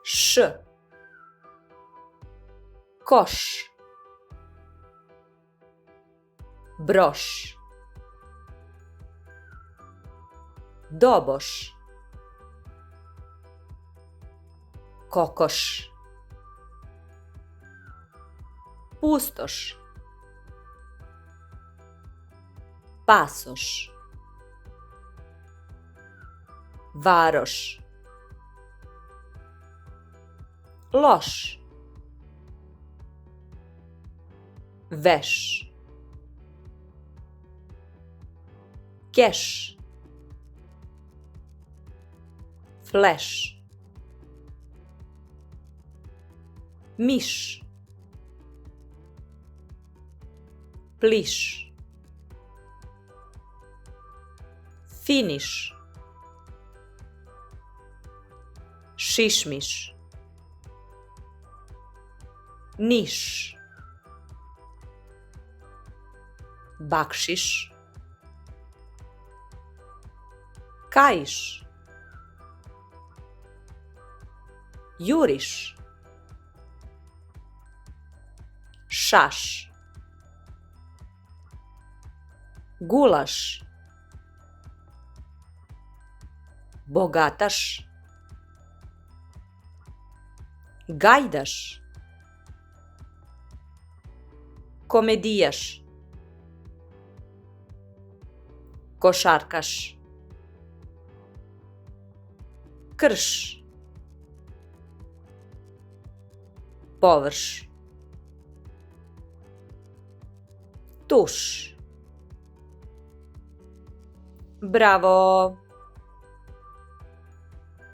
š, koš, broš, doboš, kokoš, pustoš, pasoš, varoš, loš, veš, keš, fleš, miš, pliš, finiš, šišmiš, niš, bakšiš, kaiš, juriš, šaš, gulaš, bogataš, gajdaš, komedijaš, košarkaš, krš, površ, tuš. Bravo!